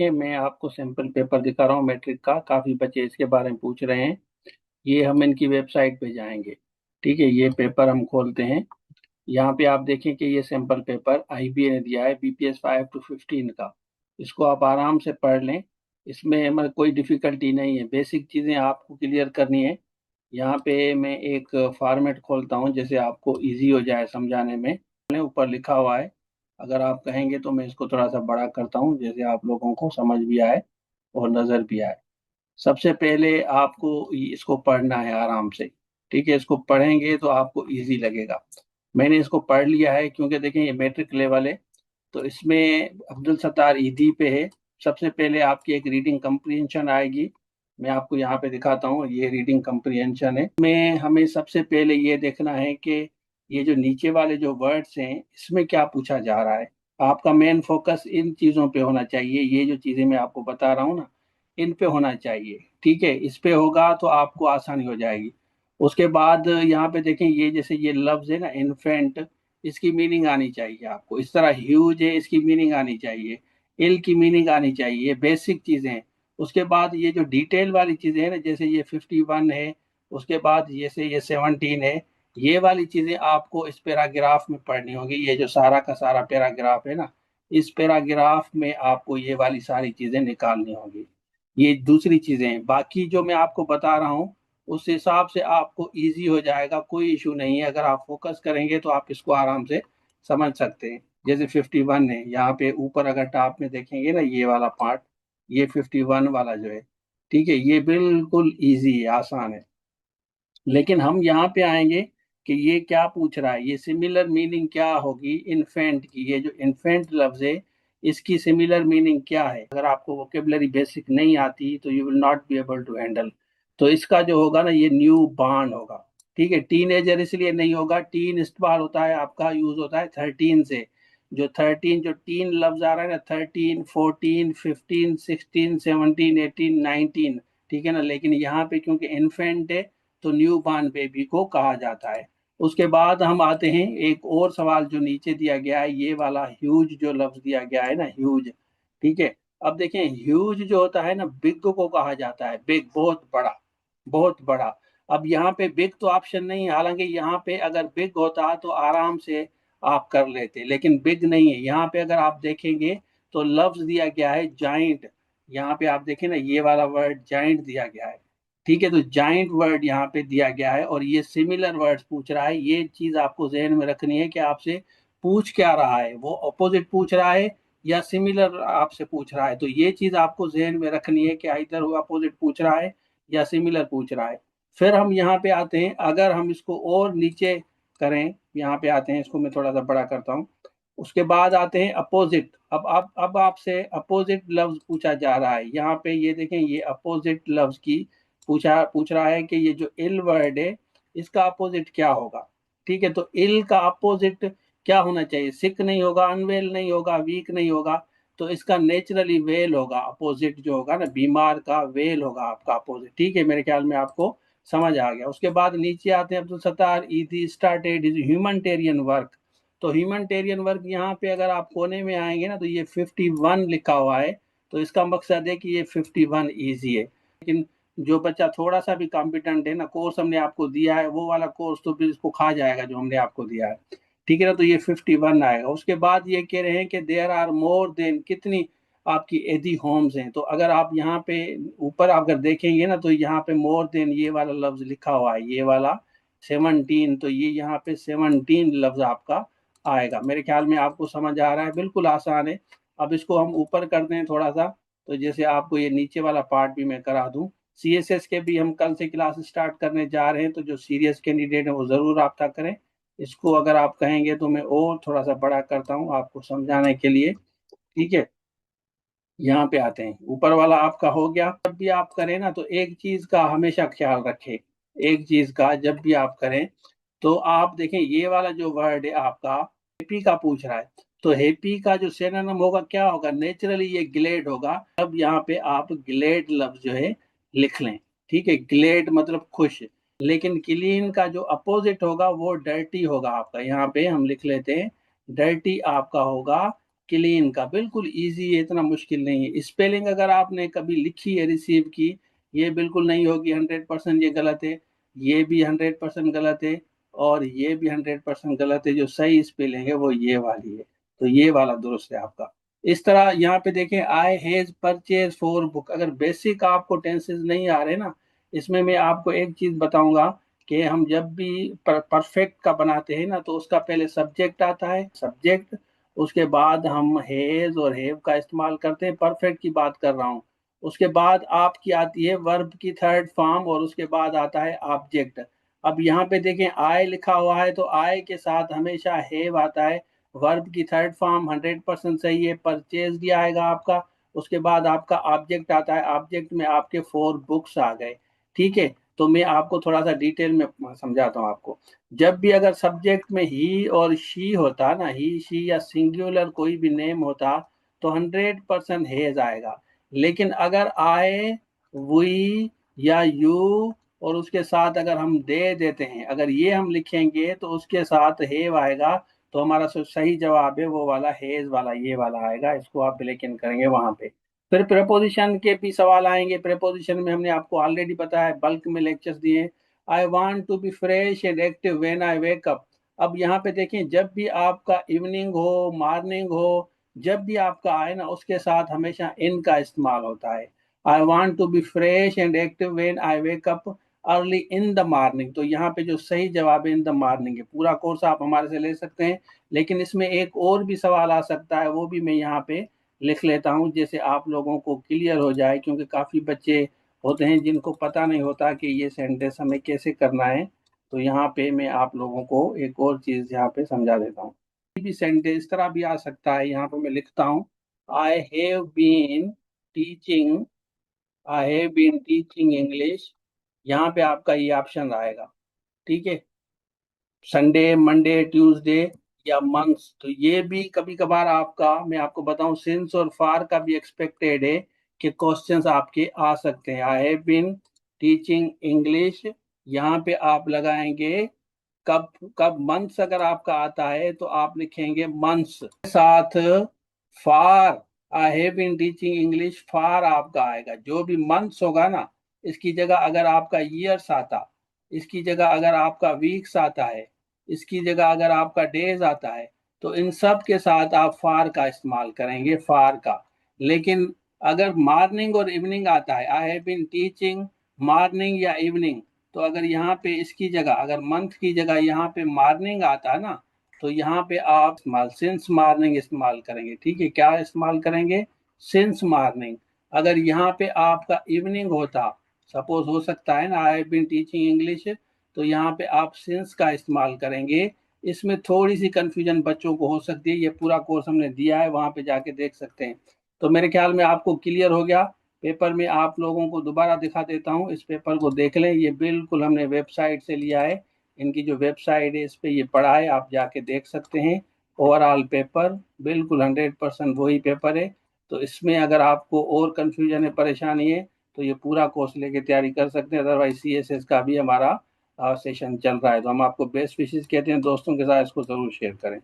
देखिए, मैं आपको सैंपल पेपर दिखा रहा हूँ मैट्रिक का। काफी बच्चे इसके बारे में पूछ रहे हैं। ये हम इनकी वेबसाइट पे जाएंगे। ठीक है, ये पेपर हम खोलते हैं। यहाँ पे आप देखें कि ये सैंपल पेपर आईबीए ने दिया है, बीपीएस 5 to 15 का। इसको आप आराम से पढ़ लें। इसमें मतलब कोई डिफिकल्टी नहीं है, बेसिक चीजें आपको क्लियर करनी है। यहाँ पे मैं एक फॉर्मेट खोलता हूँ जैसे आपको इजी हो जाए समझाने में। ऊपर लिखा हुआ है, अगर आप कहेंगे तो मैं इसको थोड़ा सा बड़ा करता हूँ जैसे आप लोगों को समझ भी आए और नजर भी आए। सबसे पहले आपको इसको पढ़ना है आराम से। ठीक है, इसको पढ़ेंगे तो आपको इजी लगेगा। मैंने इसको पढ़ लिया है क्योंकि देखें ये मैट्रिक लेवल है। तो इसमें अब्दुल सत्तार ईदी पे है। सबसे पहले आपकी एक रीडिंग कंप्रीहेंशन आएगी। मैं आपको यहाँ पे दिखाता हूँ, ये रीडिंग कंप्रीहेंशन है। में हमें सबसे पहले ये देखना है कि ये जो नीचे वाले जो वर्ड्स हैं इसमें क्या पूछा जा रहा है। आपका मेन फोकस इन चीज़ों पे होना चाहिए। ये जो चीज़ें मैं आपको बता रहा हूँ ना, इन पे होना चाहिए। ठीक है, इस पे होगा तो आपको आसानी हो जाएगी। उसके बाद यहाँ पे देखें, ये जैसे ये लफ्ज है ना इन्फेंट, इसकी मीनिंग आनी चाहिए आपको। इस तरह ह्यूज है, इसकी मीनिंग आनी चाहिए। इल की मीनिंग आनी चाहिए। ये बेसिक चीजें हैं। उसके बाद ये जो डिटेल वाली चीजें हैं ना, जैसे ये 51 है, उसके बाद जैसे ये 17 है, ये वाली चीजें आपको इस पैराग्राफ में पढ़नी होगी। ये जो सारा का सारा पैराग्राफ है ना, इस पैराग्राफ में आपको ये वाली सारी चीजें निकालनी होगी। ये दूसरी चीजें हैं। बाकी जो मैं आपको बता रहा हूँ उस हिसाब से आपको इजी हो जाएगा, कोई इशू नहीं है। अगर आप फोकस करेंगे तो आप इसको आराम से समझ सकते हैं। जैसे 51 है, यहाँ पे ऊपर अगर टॉप में देखेंगे ना ये वाला पार्ट, ये 51 वाला जो है, ठीक है, ये बिल्कुल इजी है, आसान है। लेकिन हम यहाँ पे आएंगे कि ये क्या पूछ रहा है, ये सिमिलर मीनिंग क्या होगी इन्फेंट की। ये जो इन्फेंट लफ्ज है, इसकी सिमिलर मीनिंग क्या है। अगर आपको वोकेबलरी बेसिक नहीं आती तो you will not be able to handle. तो इसका जो होगा ना, ये न्यू बॉर्न होगा। ठीक है, टीनेजर इसलिए नहीं होगा, टीन इस्तेमाल होता है, आपका यूज होता है 13 से। जो 13, जो टीन लफ्ज आ रहा है ना, 13, 14, 15, 16, 17, 18, 19, ठीक है ना। लेकिन यहाँ पे क्योंकि इन्फेंट है तो न्यू बॉर्न बेबी को कहा जाता है। उसके बाद हम आते हैं एक और सवाल जो नीचे दिया गया है, ये वाला ह्यूज जो लफ्ज दिया गया है ना, ह्यूज। ठीक है, अब देखें ह्यूज जो होता है ना, बिग को कहा जाता है, बिग, बहुत बड़ा, बहुत बड़ा। अब यहाँ पे बिग तो ऑप्शन नहीं है, हालांकि यहाँ पे अगर बिग होता तो आराम से आप कर लेते, लेकिन बिग नहीं है। यहाँ पे अगर आप देखेंगे तो लफ्ज दिया गया है जाइंट। यहाँ पे आप देखें ना, ये वाला वर्ड जाइंट दिया गया है। ठीक है, तो जाइंट वर्ड यहाँ पे दिया गया है और ये सिमिलर वर्ड्स पूछ रहा है। ये चीज आपको जहन में रखनी है कि आपसे पूछ क्या रहा है, वो अपोजिट पूछ रहा है या सिमिलर आपसे पूछ रहा है। तो ये चीज आपको जहन में रखनी है कि इधर वो अपोजिट पूछ रहा है या सिमिलर पूछ रहा है। फिर हम यहाँ पे आते हैं, अगर हम इसको और नीचे करें, यहाँ पे आते हैं, इसको मैं थोड़ा सा बड़ा करता हूँ। उसके बाद आते हैं अपोजिट। अब आपसे अपोजिट लफ्ज पूछा जा रहा है। यहाँ पे ये देखें, ये अपोजिट लफ्ज की पूछ रहा है कि ये जो इल वर्ड है इसका अपोजिट क्या होगा। ठीक है, तो इल का अपोजिट क्या होना चाहिए, सिक नहीं होगा, अनवेल नहीं होगा, वीक नहीं होगा। तो इसका नेचुरली वेल होगा। अपोजिट जो होगा ना, बीमार का वेल होगा आपका अपोजिट। ठीक है, मेरे ख्याल में आपको समझ आ गया। उसके बाद नीचे आते हैं, अब्दुल सत्तार ईदी स्टार्टेड इज ह्यूमनिटेरियन वर्क। तो ह्यूमनिटेरियन वर्क यहाँ पे अगर आप कोने में आएंगे ना, तो ये 51 लिखा हुआ है। तो इसका मकसद है कि ये 51 ईजी है। लेकिन जो बच्चा थोड़ा सा भी कॉम्पिटेंट है ना, कोर्स हमने आपको दिया है वो वाला कोर्स तो फिर इसको खा जाएगा जो हमने आपको दिया है। ठीक है ना, तो ये 51 आएगा। उसके बाद ये कह रहे हैं कि देयर आर मोर देन, कितनी आपकी एदी होम्स हैं। तो अगर आप यहाँ पे ऊपर अगर देखेंगे ना, तो यहाँ पे मोर देन ये वाला लफ्ज लिखा हुआ है, ये वाला 17। तो ये यहाँ पे 17 लफ्ज आपका आएगा। मेरे ख्याल में आपको समझ आ रहा है, बिल्कुल आसान है। अब इसको हम ऊपर कर दें थोड़ा सा, तो जैसे आपको ये नीचे वाला पार्ट भी मैं करा दूं। सीएसएस के भी हम कल से क्लास स्टार्ट करने जा रहे हैं, तो जो सीरियस कैंडिडेट है वो जरूर रब्ता करें। इसको अगर आप कहेंगे तो मैं और थोड़ा सा बड़ा करता हूँ आपको समझाने के लिए। ठीक है, यहाँ पे आते हैं, ऊपर वाला आपका हो गया। जब भी आप करें ना, तो एक चीज का हमेशा ख्याल रखें। एक चीज का जब भी आप करें तो आप देखें, ये वाला जो वर्ड है आपका हैप्पी का पूछ रहा है। तो हैप्पी का जो सिनोनिम होगा क्या होगा, नेचुरली ये ग्लेड होगा। अब यहाँ पे आप ग्लेड लफ्ज जो है लिख लें। ठीक है, ग्लेड मतलब खुश। लेकिन क्लीन का जो अपोजिट होगा वो डर्टी होगा आपका। यहाँ पे हम लिख लेते हैं, डर्टी आपका होगा क्लीन का, बिल्कुल इजी है, इतना मुश्किल नहीं है। स्पेलिंग अगर आपने कभी लिखी है रिसीव की, ये बिल्कुल नहीं होगी, 100% ये गलत है। ये भी 100% गलत है, और ये भी 100% गलत है। जो सही स्पेलिंग है वो ये वाली है, तो ये वाला दुरुस्त है आपका। इस तरह यहाँ पे देखें, आई हैज परचेज 4 बुक। अगर बेसिक आपको टेंसेस नहीं आ रहे ना, इसमें मैं आपको एक चीज बताऊंगा कि हम जब भी परफेक्ट का बनाते हैं ना, तो उसका पहले सब्जेक्ट आता है, सब्जेक्ट, उसके बाद हम हैज और हैव का इस्तेमाल करते हैं, परफेक्ट की बात कर रहा हूँ। उसके बाद आपकी आती है वर्ब की थर्ड फॉर्म, और उसके बाद आता है ऑब्जेक्ट। अब यहाँ पे देखें, आई लिखा हुआ है, तो आई के साथ हमेशा हैव आता है। वर्ब की थर्ड फॉर्म 100% सही है, परचेज भी आएगा आपका। उसके बाद आपका ऑब्जेक्ट आता है, ऑब्जेक्ट में आपके 4 बुक्स आ गए। ठीक है, तो मैं आपको थोड़ा सा डिटेल में समझाता हूँ आपको। जब भी अगर सब्जेक्ट में ही और शी होता ना, ही शी या सिंगुलर कोई भी नेम होता, तो 100% हेज आएगा। लेकिन अगर आए, वी या यू, और उसके साथ अगर हम दे देते हैं, अगर ये हम लिखेंगे तो उसके साथ हेव आएगा, तो हमारा जो सही जवाब है वो वाला हेज वाला, ये वाला आएगा। इसको आप ब्लैक इन करेंगे वहां पे। फिर प्रेपोजिशन के भी सवाल आएंगे। प्रेपोजिशन में हमने आपको ऑलरेडी पता है, बल्क में लेक्चर्स दिए। I want to be fresh and active when I wake up. अब यहाँ पे देखें, जब भी आपका इवनिंग हो, मॉर्निंग हो, जब भी आपका आए ना, उसके साथ हमेशा इन का इस्तेमाल होता है। I want to be fresh and active when I wake up early in the morning. तो यहाँ पे जो सही जवाब है इन द मॉर्निंग है। पूरा कोर्स आप हमारे से ले सकते हैं, लेकिन इसमें एक और भी सवाल आ सकता है, वो भी मैं यहाँ पे लिख लेता हूँ, जैसे आप लोगों को क्लियर हो जाए, क्योंकि काफी बच्चे होते हैं जिनको पता नहीं होता कि ये सेंटेंस हमें कैसे करना है। तो यहाँ पे मैं आप लोगों को एक और चीज यहाँ पे समझा देता हूँ। कोई भी सेंटेंस इस तरह भी आ सकता है। यहाँ पे मैं लिखता हूँ, I have been teaching, I have been teaching English. यहाँ पे आपका ये ऑप्शन आएगा। ठीक है, संडे, मंडे, ट्यूसडे या मंथ्स। तो ये भी कभी कभार आपका, मैं आपको बताऊं, सिंस और फार का भी एक्सपेक्टेड है कि क्वेश्चंस आपके आ सकते हैं। I have been teaching English, यहाँ पे आप लगाएंगे कब। कब मंथ्स अगर आपका आता है तो आप लिखेंगे मंथ्स, साथ for. I have been teaching English for आपका आएगा। जो भी मंथ्स होगा ना, इसकी जगह अगर आपका ईयर्स आता, इसकी जगह अगर आपका वीक्स आता है, इसकी जगह अगर आपका डेज आता है, तो इन सब के साथ आप फार का इस्तेमाल करेंगे, फार का। लेकिन अगर मॉर्निंग और इवनिंग आता है, I have been teaching morning या इवनिंग, तो अगर यहाँ पे इसकी जगह, अगर मंथ की जगह यहाँ पे मॉर्निंग आता है ना, तो यहाँ पे आप सिंस मॉर्निंग इस्तेमाल करेंगे। ठीक है, क्या इस्तेमाल करेंगे? Since morning. अगर यहाँ पे आपका इवनिंग होता, सपोज हो सकता है ना, I have been teaching English, तो यहाँ पे आप सिंस का इस्तेमाल करेंगे। इसमें थोड़ी सी कंफ्यूजन बच्चों को हो सकती है, ये पूरा कोर्स हमने दिया है, वहां पे जाके देख सकते हैं। तो मेरे ख्याल में आपको क्लियर हो गया। पेपर में आप लोगों को दोबारा दिखा देता हूँ, इस पेपर को देख लें। ये बिल्कुल हमने वेबसाइट से लिया है, इनकी जो वेबसाइट है इस पे ये पढ़ा है, आप जाके देख सकते हैं। ओवरऑल पेपर बिल्कुल 100% वही पेपर है। तो इसमें अगर आपको और कंफ्यूजन है, परेशानी है, तो ये पूरा कोर्स लेके तैयारी कर सकते हैं। अदरवाइज CSS का भी हमारा सेशन चल रहा है। तो हम आपको बेस्ट विशेष कहते हैं, दोस्तों के साथ इसको जरूर शेयर करें।